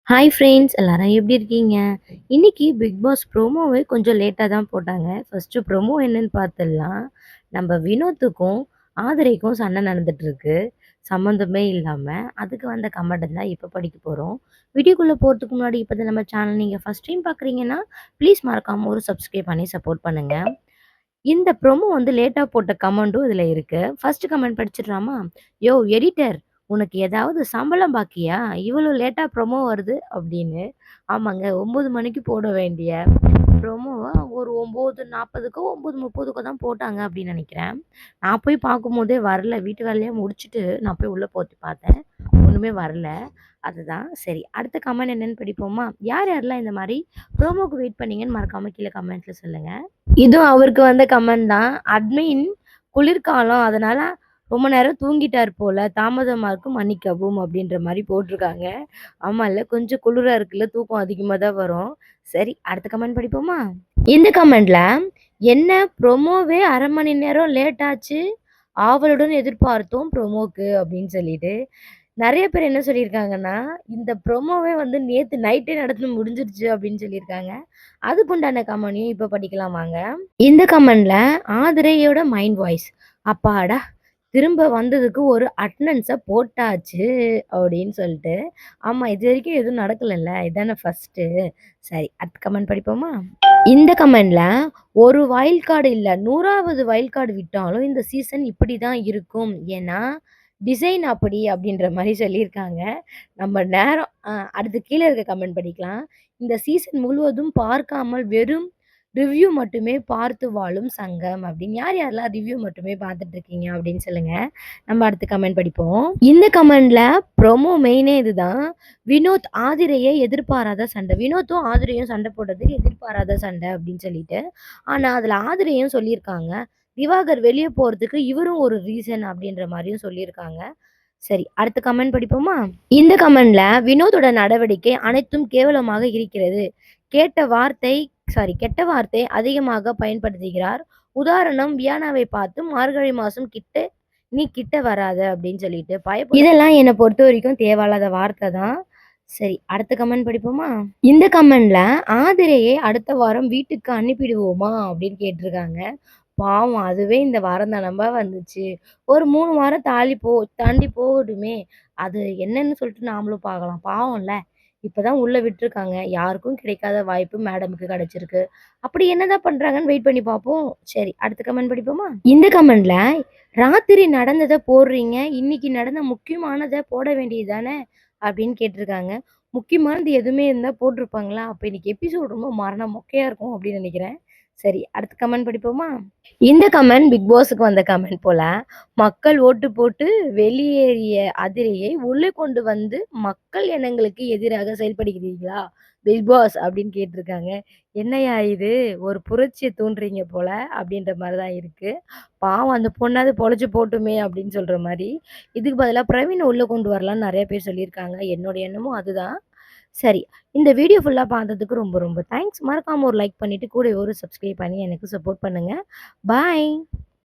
Hi friends எல்லாரும் எப்படி இருக்கீங்க? இன்னைக்கு பிக் பாஸ் ப்ரோமோவே கொஞ்சம் லேட்டா தான் போட்டாங்க. ஃபர்ஸ்ட்டு ப்ரோமோ என்னன்னு பார்த்துடலாம். நம்ம வினோத்துக்கும், ஆதிரைக்கும் சண்டை நடந்துட்டு இருக்கு. சம்மந்தமே இல்லாம. அதுக்கு வந்த கமெண்ட் தான் இப்ப படிக்க போறோம். வீடியோக்குள்ள போறதுக்கு முன்னாடி இப்ப தான் நம்ம சேனல் நீங்க ஃபர்ஸ்ட் டைம் பார்க்குறீங்கன்னா, ப்ளீஸ் மறக்காம ஒரு சப்ஸ்கிரைப் பண்ணி சப்போர்ட் பண்ணுங்க. இந்த ப்ரோமோ வந்து லேட்டா போட்ட கமெண்ட்டும் இதுல இருக்கு. ஃபர்ஸ்ட் கமெண்ட் படிச்சிடலாமா? "யோவ் எடிட்டர்! உனக்கு ஏதாவது சம்பளம் பாக்கியா? இவ்வளோ லேட்டா ப்ரோமோ வருது" அப்படின்னு. ஆமாங்க 9 மணிக்கு போட வேண்டிய ப்ரோமோவ ஒரு 9:40க்கோ 9:30க்கோ தான் போட்டாங்க அப்படின்னு நெனைக்கிறேன். நான் போய் பார்க்கும்போதே வரல. வீட்டு வேலைய முடிச்சுட்டு நான் போய் உள்ள போட்டு பார்த்தேன். ஒண்ணுமே வரல. அதுதான். சரி அடுத்த கமெண்ட் என்னன்னு படிப்போமா? யார் யாரெல்லாம் இந்த மாரி ப்ரோமோக்கு வெயிட் பண்ணீங்கன்னு மறக்காம கீழ கமெண்ட்ல சொல்லுங்க. இதுவும் அவருக்கு வந்த கமெண்ட் தான். அட்மின் குளிர்காலம் அதனால ரொம்ப நேரம் தூங்கிட்டார் போல. தாமதமா இருக்கு மன்னிக்கவும் அப்படின்ற மாரி போட்டுருக்காங்க. ஆமால்ல கொஞ்சம் குளிரா இருக்குல்ல, தூக்கம் அதிகமா தான் வரும். சரி அடுத்த கமெண்ட் படிப்போமா? இந்த கமெண்ட்ல என்ன ப்ரோமோவே 1/2 மணி நேரம் லேட் ஆச்சு. ஆவலுடன் எதிர்பார்த்தோம் ப்ரோமோக்கு அப்படின்னு சொல்லிட்டு. நெறைய பேர் என்ன சொல்லியிருக்காங்கன்னா, இந்த ப்ரோமோவே வந்து நேத்து நைட்டே நடந்து முடிஞ்சிருச்சு அப்படின்னு சொல்லியிருக்காங்க. அதுக்குண்டான கமெண்ட்டையும் இப்ப படிக்கலாம் வாங்க. இந்த கமெண்ட்ல ஆதிரையோட மைண்ட் வாய்ஸ். அப்பாடா! திரும்ப வந்ததுக்கு ஒரு அட்டெண்டன்ஸ போட்டாச்சு அப்படின்னு சொல்லிட்டு. ஆமா இதுவரைக்கும் எதுவும் நடக்கலல்ல. இதானே ஃபர்ஸ்ட்டு. சரி அடுத்த கமெண்ட் படிப்போமா? இந்த கமெண்ட்ல ஒரு வைல்ட் கார்டு இல்ல 100வது வைல்ட் கார்டு விட்டாலும் இந்த சீசன் இப்படி தான் இருக்கும். ஏன்னா, டிசைன் அப்படி அப்படின்ற மாரி சொல்லியிருக்காங்க. நம்ம நேரம் அடுத்து கீழ இருக்க கமெண்ட் படிக்கலாம். இந்த சீசன் முழுவதும் பார்க்காமல் வெறும் ரிவ்யூ மட்டுமே பார்த்து வாழும் சங்கம் அப்படின்னு. யார் யாரெல்லாம் ரிவ்யூ மட்டுமே பார்த்துட்டு இருக்கீங்க அப்படின்னு சொல்லுங்க. நம்ம அடுத்த கமெண்ட் படிப்போம். இந்த கமெண்ட்ல ப்ரோமோ மெயினே இதுதான். வினோத் ஆதிரையை எதிர்பாராத சண்டை. வினோத்தும் ஆதிரையும் சண்டை போட்டது எதிர்பாராத சண்டை அப்படின்னு சொல்லிட்டு. ஆனா அதுல ஆதிரையும் சொல்லியிருக்காங்க. திவாகர் வெளிய போறதுக்கு இவரும் ஒரு ரீசன் அப்படின்ற மாரியும் சொல்லியிருக்காங்க. சரி அடுத்த கமெண்ட் படிப்போமா? இந்த கமெண்ட்ல வினோதோட நடவடிக்கை அனைத்தும் கேவலமாக இருக்கிறது. கெட்ட வார்த்தை அதிகமாக பயன்படுத்துகிறார். உதாரணம் வியானாவை பார்த்து மார்கழி மாசம் நீ கிட்ட வராத அப்படின்னு சொல்லிட்டு இதெல்லாம் என்னை பொறுத்த வரைக்கும் தேவையில்லாத வார்த்தை தான். சரி அடுத்த கமெண்ட் படிப்போமா? இந்த கமெண்ட்ல ஆதிரையை அடுத்த வாரம் வீட்டுக்கு அனுப்பிடுவோமா அப்படின்னு கேட்டிருக்காங்க. பாவம் அதுவே இந்த வாரம் தானம்பா வந்துச்சு. ஒரு 3 வாரம் தாண்டி போகட்டுமே. அது என்னன்னு சொல்லிட்டு நாமளும் பார்க்கலாம். பாவம்ல. இப்பதான் உள்ள விட்டுருக்காங்க. யாருக்கும் கிடைக்காத வாய்ப்பு மேடமுக்கு கிடைச்சிருக்கு. அப்படி என்னதான் பண்றாங்கன்னு வெயிட் பண்ணி பார்ப்போம். சரி அடுத்த கமெண்ட் படிப்போமா? இந்த கமெண்ட்ல ராத்திரி நடந்தத போடுறீங்க. இன்னைக்கு நடந்த முக்கியமானத போட வேண்டியது தானே அப்படின்னு கேட்டிருக்காங்க. முக்கியமானது எதுவுமே இருந்தா போட்டிருப்பாங்களா? அப்ப இன்னைக்கு எபிசோட் ரொம்ப மொக்கையா இருக்கும் அப்படின்னு நினைக்கிறேன். சரி அடுத்த கமெண்ட் படிப்போமா? இந்த கமெண்ட் பிக் பாஸ்க்கு வந்த கமெண்ட் போல. மக்கள் ஓட்டு போட்டு வெளியேறிய அதிரையை உள்ளே கொண்டு வந்து மக்கள் எண்ணங்களுக்கு எதிராக செயல்படுகிறீர்களா? பிக் பாஸ் அப்படின்னு கேட்டிருக்காங்க. என்னய்யா இது? ஒரு புரட்சிய தூண்டுறீங்க போல அப்படின்ற மாரி தான் இருக்கு. பாவம் அந்த பொண்ணாவது பொழச்சு போட்டுமே அப்படின்னு சொல்ற மாரி. இதுக்கு பதிலா பிரவீன உள்ள கொண்டு வரலான்னு நெறைய பேர் சொல்லியிருக்காங்க. என்னோட எண்ணமும் அதுதான். சரி. இந்த வீடியோ ஃபுல்லா பார்த்ததுக்கு ரொம்ப ரொம்ப தேங்க்ஸ். மறக்காம ஒரு லைக் பண்ணிட்டு, கூடவே ஒரு சப்ஸ்கிரைப் பண்ணி எனக்கு சப்போர்ட் பண்ணுங்க. பாய்.